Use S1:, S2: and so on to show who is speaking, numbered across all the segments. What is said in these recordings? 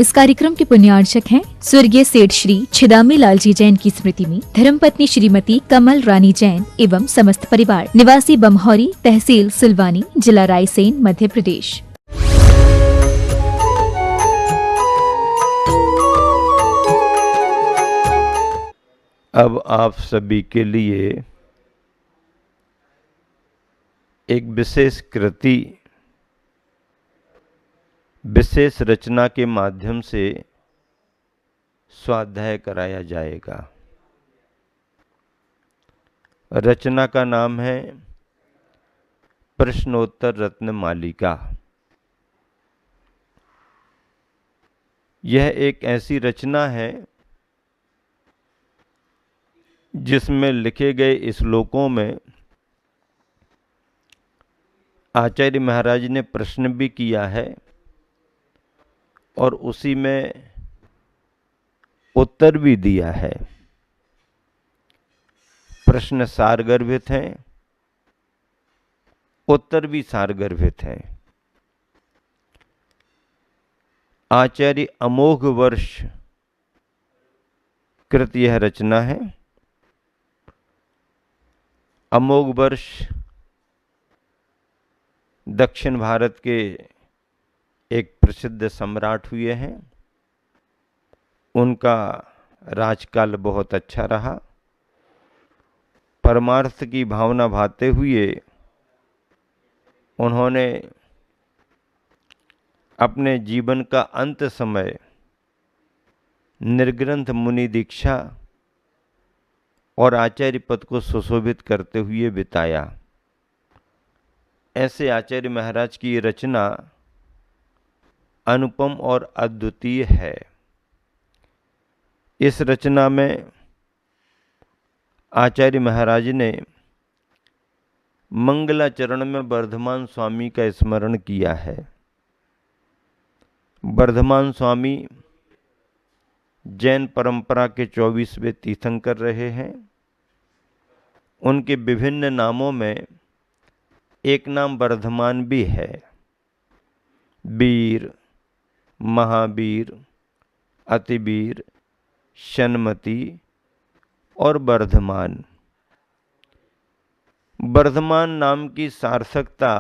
S1: इस कार्यक्रम के पुण्यार्चक हैं स्वर्गीय सेठ श्री छिदामी लाल जी जैन की स्मृति में धर्मपत्नी श्रीमती कमल रानी जैन एवं समस्त परिवार, निवासी बमहौरी, तहसील सिलवानी, जिला रायसेन, मध्य प्रदेश।
S2: अब आप सभी के लिए एक विशेष कृति, विशेष रचना के माध्यम से स्वाध्याय कराया जाएगा। रचना का नाम है प्रश्नोत्तर रत्न मालिका। यह एक ऐसी रचना है जिसमें लिखे गए श्लोकों में आचार्य महाराज ने प्रश्न भी किया है और उसी में उत्तर भी दिया है। प्रश्न सारगर्भित हैं, उत्तर भी सारगर्भित हैं। आचार्य अमोघ वर्ष कृत यह रचना है। अमोघ वर्ष दक्षिण भारत के एक प्रसिद्ध सम्राट हुए हैं। उनका राजकाल बहुत अच्छा रहा। परमार्थ की भावना भाते हुए उन्होंने अपने जीवन का अंत समय निर्ग्रंथ मुनि दीक्षा और आचार्य पद को सुशोभित करते हुए बिताया। ऐसे आचार्य महाराज की रचना अनुपम और अद्वितीय है। इस रचना में आचार्य महाराज ने मंगलाचरण में वर्धमान स्वामी का स्मरण किया है। वर्धमान स्वामी जैन परंपरा के 24वें तीर्थंकर रहे हैं। उनके विभिन्न नामों में एक नाम वर्धमान भी है। वीर, महावीर, अतिवीर, शन्मति और वर्धमान। वर्धमान नाम की सार्थकता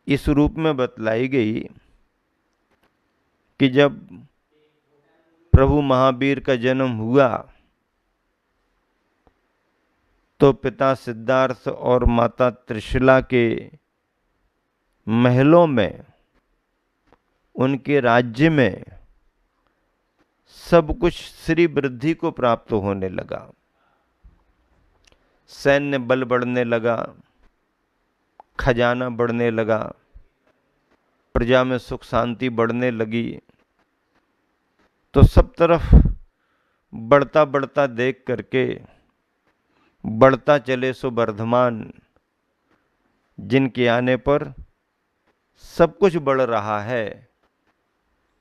S2: इस रूप में बतलाई गई कि जब प्रभु महावीर का जन्म हुआ तो पिता सिद्धार्थ और माता त्रिशला के महलों में, उनके राज्य में सब कुछ श्री वृद्धि को प्राप्त होने लगा। सैन्य बल बढ़ने लगा, खजाना बढ़ने लगा, प्रजा में सुख शांति बढ़ने लगी। तो सब तरफ बढ़ता बढ़ता देख करके बढ़ता चले सो वर्धमान, जिनके आने पर सब कुछ बढ़ रहा है,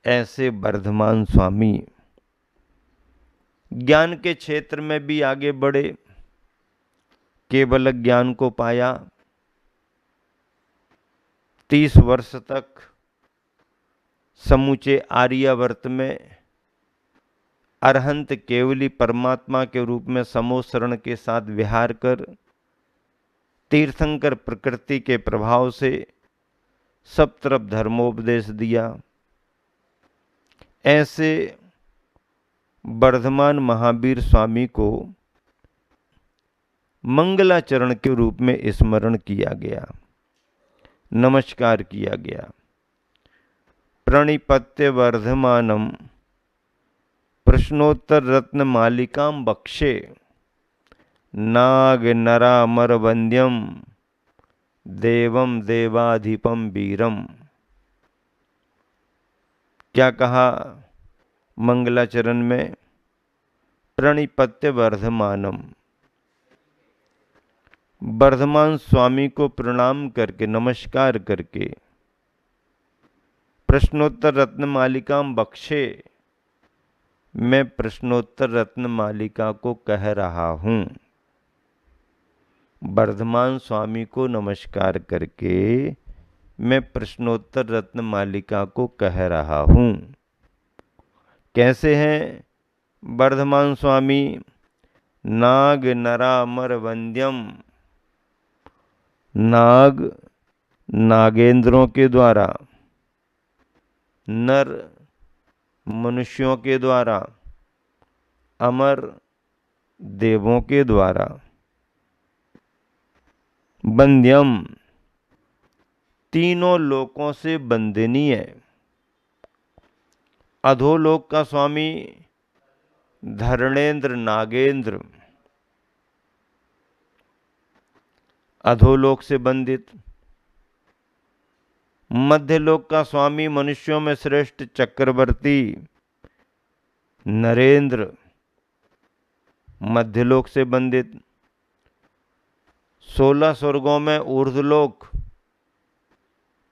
S2: ऐसे वर्धमान स्वामी ज्ञान के क्षेत्र में भी आगे बढ़े। केवल ज्ञान को पाया। 30 वर्ष तक समूचे आर्यावर्त में अरहंत केवली परमात्मा के रूप में समोसरण के साथ विहार कर तीर्थंकर प्रकृति के प्रभाव से सब तरफ धर्मोपदेश दिया। ऐसे वर्धमान महावीर स्वामी को मंगलाचरण के रूप में स्मरण किया गया, नमस्कार किया गया। प्रणिपत्य वर्धमानम प्रश्नोत्तर रत्न मालिकाम बक्षे नाग नरामर वंद्यम देवम देवाधिपम वीरम। क्या कहा मंगलाचरण में? प्रणिपत्य वर्धमानम, वर्धमान स्वामी को प्रणाम करके, नमस्कार करके, प्रश्नोत्तर रत्न मालिकाम बक्षे, मैं प्रश्नोत्तर रत्न मालिका को कह रहा हूं। वर्धमान स्वामी को नमस्कार करके मैं प्रश्नोत्तर रत्न मालिका को कह रहा हूँ। कैसे हैं वर्धमान स्वामी? नाग नरामर वंद्यम, नाग नागेंद्रों के द्वारा, नर मनुष्यों के द्वारा, अमर देवों के द्वारा, वंद्यम तीनों लोकों से वंदनीय, अधोलोक का स्वामी धरणेन्द्र नागेंद्र, अधोलोक से वंदित, मध्यलोक का स्वामी मनुष्यों में श्रेष्ठ चक्रवर्ती नरेंद्र, मध्यलोक से वंदित, 16 स्वर्गों में ऊर्ध्वलोक,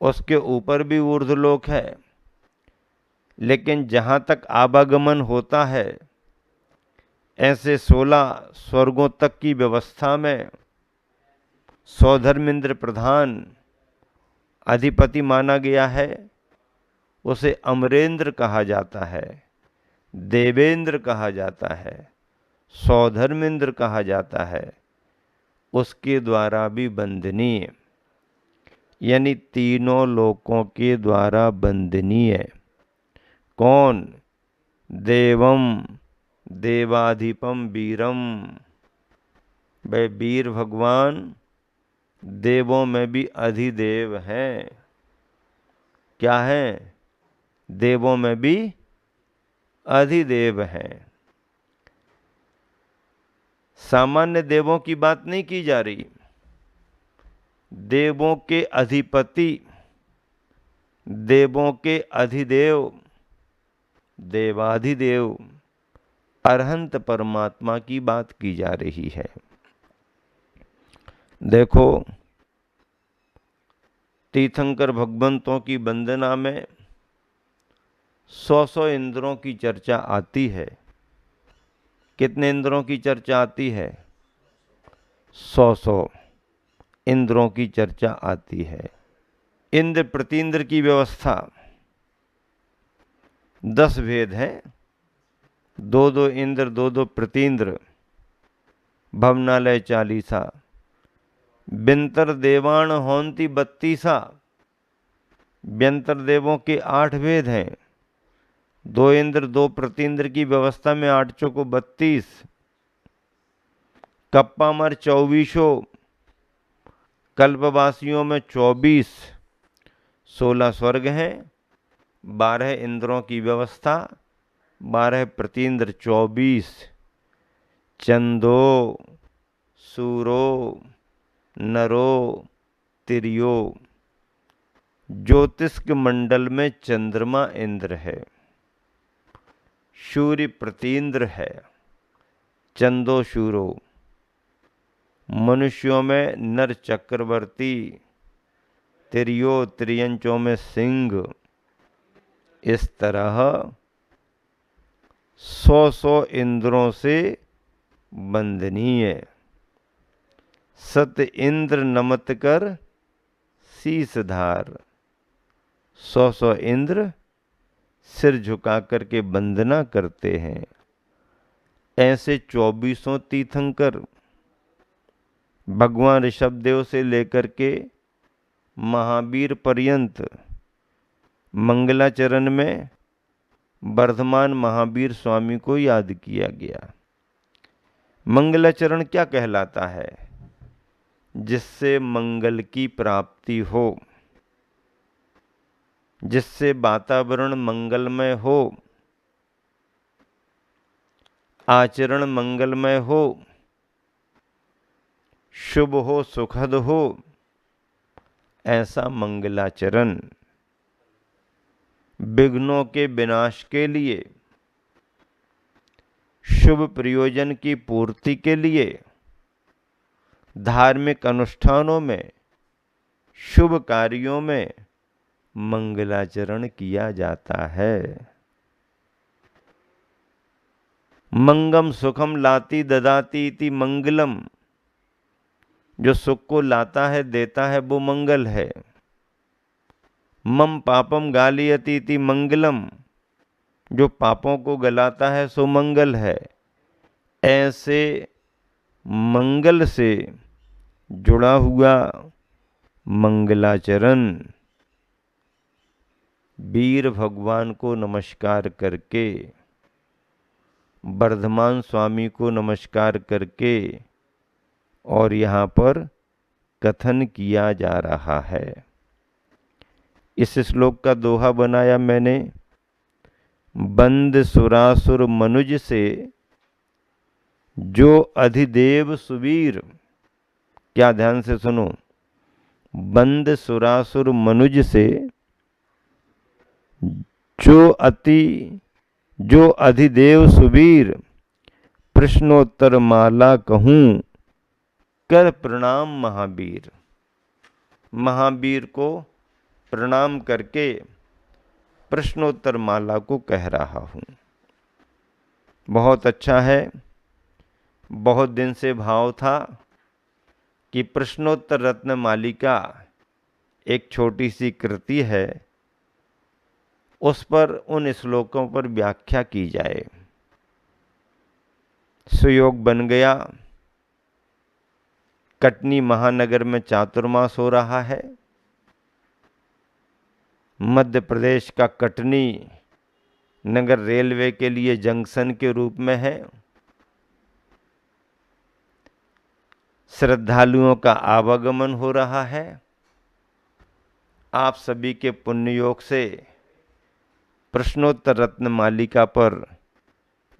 S2: उसके ऊपर भी ऊर्ध्वलोक है, लेकिन जहाँ तक आवागमन होता है ऐसे 16 स्वर्गों तक की व्यवस्था में सौधर्मेंद्र प्रधान अधिपति माना गया है। उसे अमरेंद्र कहा जाता है, देवेंद्र कहा जाता है, सौधर्मेंद्र कहा जाता है। उसके द्वारा भी वंदनीय, यानी तीनों लोकों के द्वारा वंदनीय। कौन? देवम देवाधिपम वीरम, वे वीर भगवान देवों में भी अधिदेव हैं। क्या है? देवों में भी अधिदेव हैं। सामान्य देवों की बात नहीं की जा रही, देवों के अधिपति, देवों के अधिदेव, देवाधिदेव अरहंत परमात्मा की बात की जा रही है। देखो, तीर्थंकर भगवंतों की वंदना में 100 इंद्रों की चर्चा आती है। कितने इंद्रों की चर्चा आती है? 100 इंद्रों की चर्चा आती है। इंद्र प्रतींद्र की व्यवस्था 10 भेद हैं। 2 इंद्र 2 प्रतींद्र, भवनालय 40। व्यंतर देवान होंती 32। व्यंतर देवों के 8 भेद हैं। 2 इंद्र 2 प्रतींद्र की व्यवस्था में 8 चौको 32। कप्पामर 24, कल्पवासियों में 24। 16 स्वर्ग हैं, 12 इंद्रों की व्यवस्था, 12 प्रतींद्र 24। चंदो, सूरो, नरो, तिरियो। ज्योतिष्क मंडल में चंद्रमा इंद्र है, सूर्य प्रतींद्र है, चंदो शूरो। मनुष्यों में नर चक्रवर्ती, तिरियो त्रियंचों में सिंह। इस तरह 100 इंद्रों से वंदनीय। सत इंद्र नमत कर शीसधार। 100 इंद्र सिर झुका करके वंदना करते हैं। ऐसे 24 तीर्थंकर भगवान ऋषभदेव से लेकर के महावीर पर्यंत मंगलाचरण में वर्धमान महावीर स्वामी को याद किया गया। मंगलाचरण क्या कहलाता है? जिससे मंगल की प्राप्ति हो, जिससे वातावरण मंगलमय हो, आचरण मंगलमय हो, शुभ हो, सुखद हो, ऐसा मंगलाचरण। विघ्नों के विनाश के लिए, शुभ प्रयोजन की पूर्ति के लिए, धार्मिक अनुष्ठानों में, शुभ कार्यों में मंगलाचरण किया जाता है। मंगम सुखम लाती ददाती इति मंगलम। जो सुख को लाता है, देता है, वो मंगल है। मम पापम गालियति इति मंगलम, जो पापों को गलाता है सो मंगल है। ऐसे मंगल से जुड़ा हुआ मंगलाचरण वीर भगवान को नमस्कार करके, वर्धमान स्वामी को नमस्कार करके और यहाँ पर कथन किया जा रहा है। इस श्लोक का दोहा बनाया मैंने, बंद सुरासुर मनुज से जो अधिदेव सुवीर। क्या ध्यान से सुनो, बंद सुरासुर मनुज से जो अधिदेव सुवीर, प्रश्नोत्तर माला कहूं कर प्रणाम महावीर। महावीर को प्रणाम करके प्रश्नोत्तर माला को कह रहा हूं। बहुत अच्छा है। बहुत दिन से भाव था कि प्रश्नोत्तर रत्न मालिका एक छोटी सी कृति है, उस पर उन श्लोकों पर व्याख्या की जाए। सुयोग बन गया। कटनी महानगर में चातुर्मास हो रहा है। मध्य प्रदेश का कटनी नगर रेलवे के लिए जंक्शन के रूप में है। श्रद्धालुओं का आवागमन हो रहा है। आप सभी के पुण्य योग से प्रश्नोत्तर रत्न मालिका पर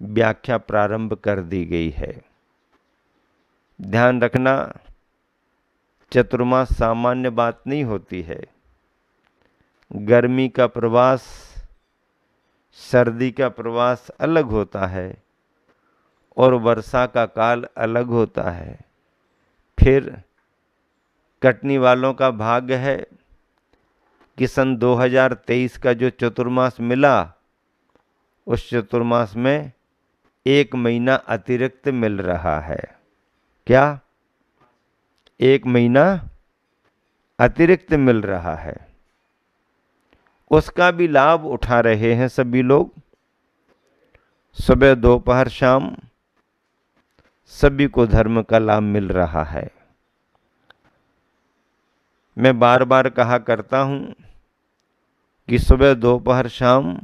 S2: व्याख्या प्रारंभ कर दी गई है। ध्यान रखना, चतुर्मास सामान्य बात नहीं होती है। गर्मी का प्रवास, सर्दी का प्रवास अलग होता है और वर्षा का काल अलग होता है। फिर कटनी वालों का भाग्य है कि सन 2023 का जो चतुर्मास मिला, उस चतुर्मास में 1 महीना अतिरिक्त मिल रहा है। क्या? 1 महीना अतिरिक्त मिल रहा है। उसका भी लाभ उठा रहे हैं सभी लोग। सुबह दोपहर शाम सभी को धर्म का लाभ मिल रहा है। मैं बार बार कहा करता हूं कि सुबह दोपहर शाम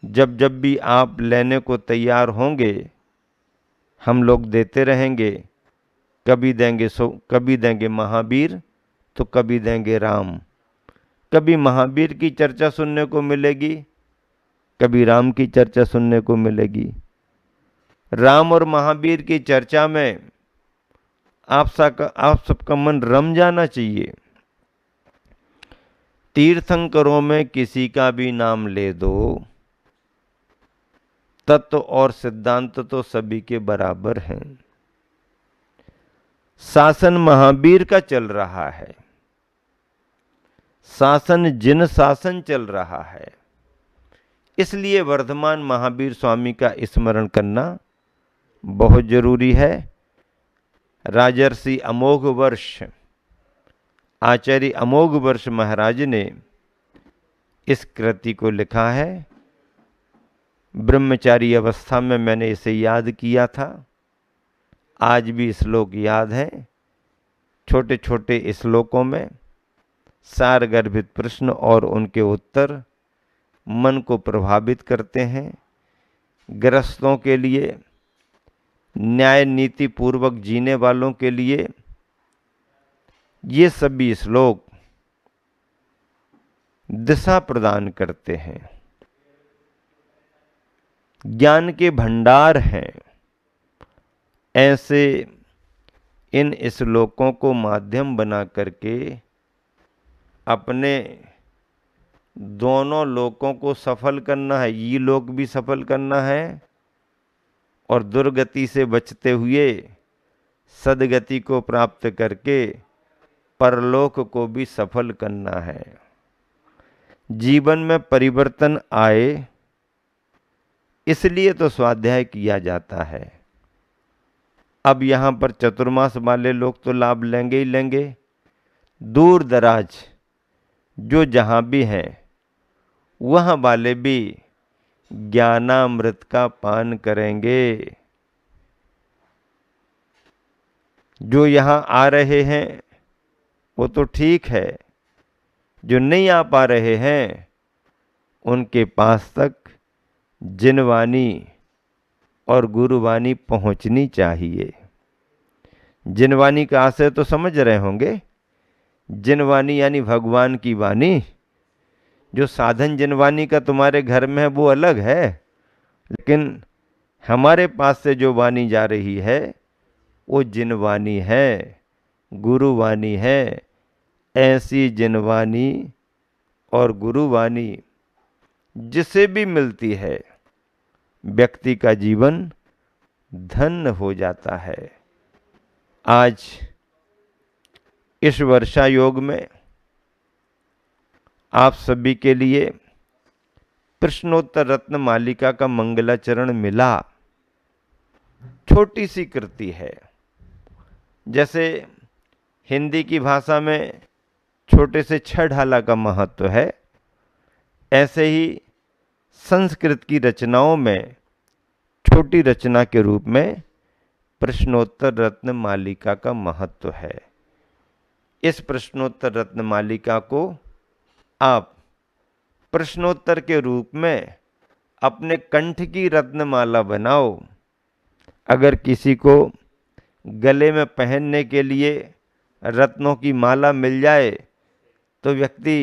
S2: जब जब भी आप लेने को तैयार होंगे, हम लोग देते रहेंगे। कभी देंगे महावीर तो कभी देंगे राम। कभी महावीर की चर्चा सुनने को मिलेगी, कभी राम की चर्चा सुनने को मिलेगी। राम और महावीर की चर्चा में आप सबका मन रम जाना चाहिए। तीर्थंकरों में किसी का भी नाम ले दो, तत्व और सिद्धांत तो सभी के बराबर हैं। शासन महावीर का चल रहा है, शासन जिन शासन चल रहा है। इसलिए वर्धमान महावीर स्वामी का स्मरण करना बहुत जरूरी है। राजर्षि अमोघ वर्ष आचार्य अमोघ वर्ष महाराज ने इस कृति को लिखा है। ब्रह्मचारी अवस्था में मैंने इसे याद किया था। आज भी श्लोक याद है। छोटे छोटे श्लोकों में सार गर्भित प्रश्न और उनके उत्तर मन को प्रभावित करते हैं। गृहस्थों के लिए, न्याय नीति पूर्वक जीने वालों के लिए ये सभी श्लोक दिशा प्रदान करते हैं, ज्ञान के भंडार हैं। ऐसे इन श्लोकों को माध्यम बना करके अपने दोनों लोकों को सफल करना है। ये लोक भी सफल करना है और दुर्गति से बचते हुए सदगति को प्राप्त करके परलोक को भी सफल करना है। जीवन में परिवर्तन आए, इसलिए तो स्वाध्याय किया जाता है। अब यहाँ पर चतुर्मास वाले लोग तो लाभ लेंगे ही लेंगे। दूर दराज जो जहाँ भी हैं वहाँ वाले भी ज्ञानामृत का पान करेंगे। जो यहाँ आ रहे हैं वो तो ठीक है, जो नहीं आ पा रहे हैं उनके पास तक जिनवाणी और गुरुवाणी पहुंचनी चाहिए। जिनवाणी का आशय तो समझ रहे होंगे। जिनवाणी यानी भगवान की वाणी। जो साधन जिनवाणी का तुम्हारे घर में है वो अलग है, लेकिन हमारे पास से जो वाणी जा रही है वो जिनवाणी है, गुरुवाणी है। ऐसी जिनवाणी और गुरुवाणी जिसे भी मिलती है व्यक्ति का जीवन धन्य हो जाता है। आज इस वर्षा योग में आप सभी के लिए प्रश्नोत्तर रत्न मालिका का मंगलाचरण मिला। छोटी सी कृति है। जैसे हिंदी की भाषा में छोटे से छह ढाला का महत्व है, ऐसे ही संस्कृत की रचनाओं में छोटी रचना के रूप में प्रश्नोत्तर रत्न मालिका का महत्व है। इस प्रश्नोत्तर रत्न मालिका को आप प्रश्नोत्तर के रूप में अपने कंठ की रत्नमाला बनाओ। अगर किसी को गले में पहनने के लिए रत्नों की माला मिल जाए तो व्यक्ति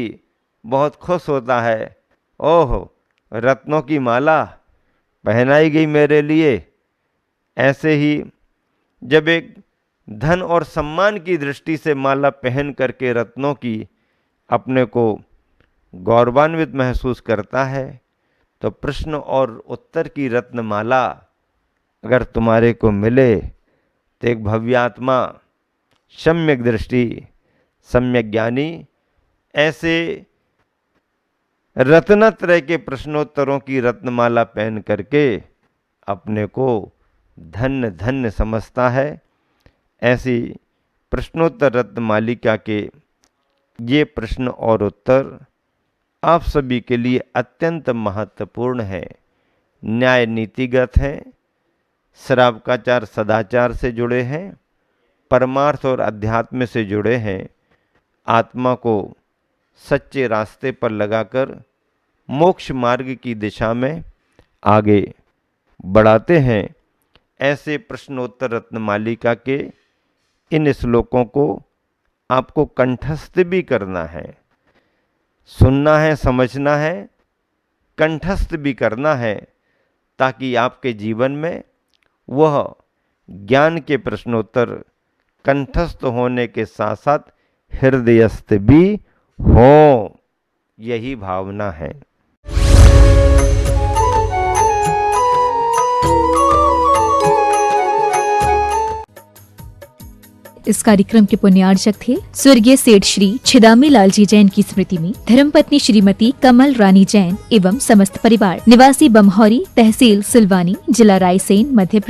S2: बहुत खुश होता है। ओह, रत्नों की माला पहनाई गई मेरे लिए। ऐसे ही जब एक धन और सम्मान की दृष्टि से माला पहन करके रत्नों की अपने को गौरवान्वित महसूस करता है, तो प्रश्न और उत्तर की रत्नमाला अगर तुम्हारे को मिले तो एक भव्यात्मा, सम्यक दृष्टि, सम्यक ज्ञानी ऐसे रत्नत्रय के प्रश्नोत्तरों की रत्नमाला पहन करके अपने को धन्य धन्य समझता है। ऐसी प्रश्नोत्तर रत्न मालिका के ये प्रश्न और उत्तर आप सभी के लिए अत्यंत महत्वपूर्ण है। न्याय नीतिगत हैं, श्रावकाचार सदाचार से जुड़े हैं, परमार्थ और अध्यात्म से जुड़े हैं। आत्मा को सच्चे रास्ते पर लगाकर मोक्ष मार्ग की दिशा में आगे बढ़ाते हैं। ऐसे प्रश्नोत्तर रत्न मालिका के इन श्लोकों को आपको कंठस्थ भी करना है, सुनना है, समझना है, कंठस्थ भी करना है, ताकि आपके जीवन में वह ज्ञान के प्रश्नोत्तर कंठस्थ होने के साथ साथ हृदयस्थ भी हो। यही भावना है।
S1: इस कार्यक्रम के पुण्यार्चक थे स्वर्गीय सेठ श्री छिदामी लाल जी जैन की स्मृति में धर्मपत्नी श्रीमती कमल रानी जैन एवं समस्त परिवार, निवासी बमहौरी, तहसील सिलवानी, जिला रायसेन, मध्य प्रदेश।